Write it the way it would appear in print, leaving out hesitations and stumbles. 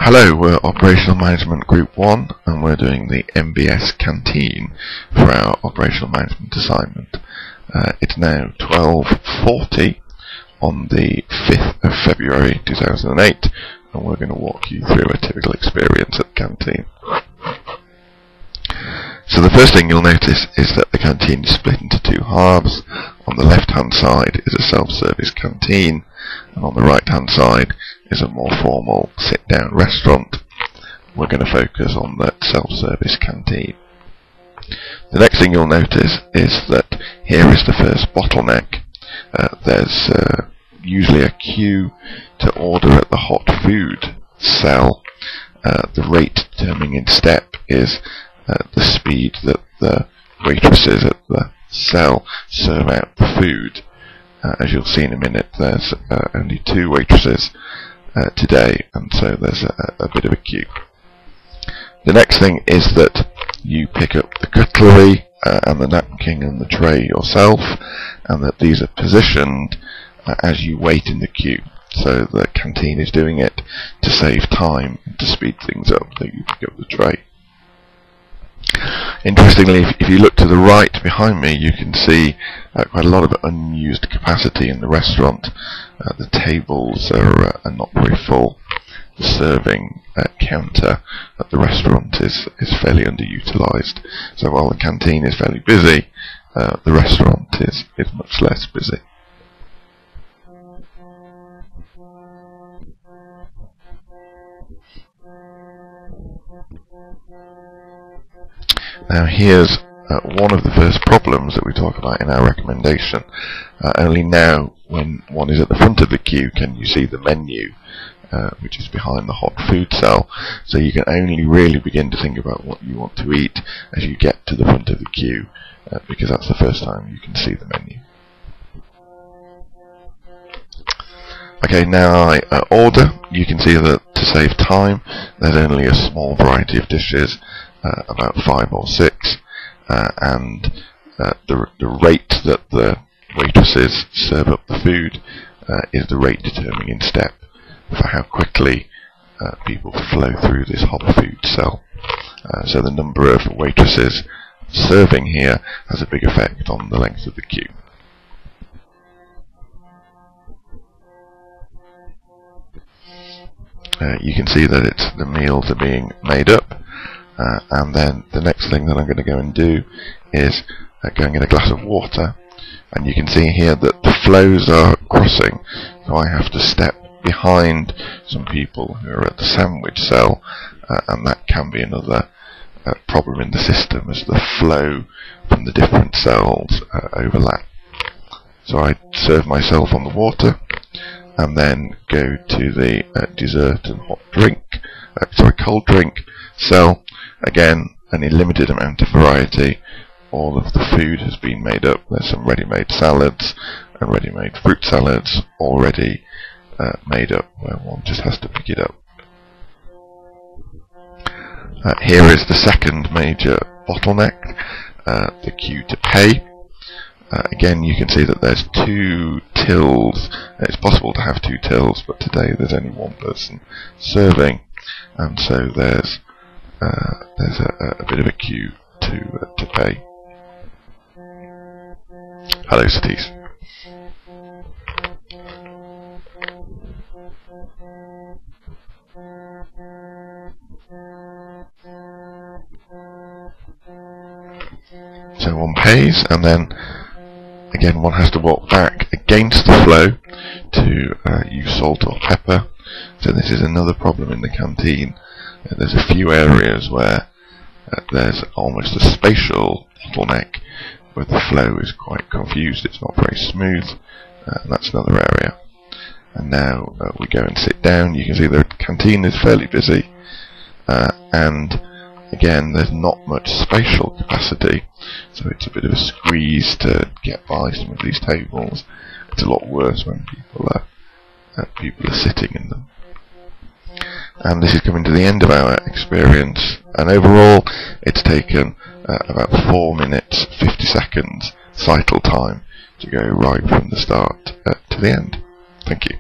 Hello, we're Operational Management Group 1 and we're doing the MBS Canteen for our Operational Management assignment. It's now 12:40 on the 5th of February 2008 and we're going to walk you through a typical experience at the canteen. So the first thing you'll notice is that the canteen is split into two halves. On the left hand side is a self-service canteen and on the right hand side is a more formal sit-down restaurant. We're going to focus on the self-service canteen. The next thing you'll notice is that here is the first bottleneck. There's usually a queue to order at the hot food cell. The rate determining in step is the speed that the waitresses at the cell serve out the food. As you'll see in a minute, there's only two waitresses today, and so there's a bit of a queue. The next thing is that you pick up the cutlery and the napkin and the tray yourself, and that these are positioned as you wait in the queue. So the canteen is doing it to save time and to speed things up, so you pick up the tray. Interestingly, if you look to the right behind me, you can see quite a lot of unused capacity in the restaurant. The tables are not very full. The serving counter at the restaurant is fairly underutilised. So while the canteen is fairly busy, the restaurant is much less busy. Now here's one of the first problems that we talk about in our recommendation. Only now, when one is at the front of the queue, can you see the menu, which is behind the hot food cell. So you can only really begin to think about what you want to eat as you get to the front of the queue, because that's the first time you can see the menu. Okay, now I order. You can see that to save time, there's only a small variety of dishes, about 5 or 6, and the rate that the waitresses serve up the food is the rate determining in step for how quickly people flow through this hot food cell. So the number of waitresses serving here has a big effect on the length of the queue. You can see that the meals are being made up. And then the next thing that I'm going to go and do is go and get a glass of water, and you can see here that the flows are crossing, so I have to step behind some people who are at the sandwich cell, and that can be another problem in the system as the flow from the different cells overlap. So I serve myself on the water and then go to the dessert and cold drink cell. Again, only limited amount of variety. All of the food has been made up. There's some ready-made salads and ready-made fruit salads already made up, where one just has to pick it up. Here is the second major bottleneck, the queue to pay. Again, you can see that there's two tills. It's possible to have two tills, but today there's only one person serving, and so there's a bit of a queue to pay. Hello, cities. So one pays, and then again one has to walk back against the flow to use salt or pepper. So this is another problem in the canteen. There's a few areas where there's almost a spatial bottleneck, where the flow is quite confused, it's not very smooth, and that's another area. And now we go and sit down. You can see the canteen is fairly busy, and again there's not much spatial capacity, so it's a bit of a squeeze to get by some of these tables. It's a lot worse when people are sitting in them. And this is coming to the end of our experience, and overall it's taken about 4 minutes 50 seconds cycle time to go right from the start to the end. Thank you.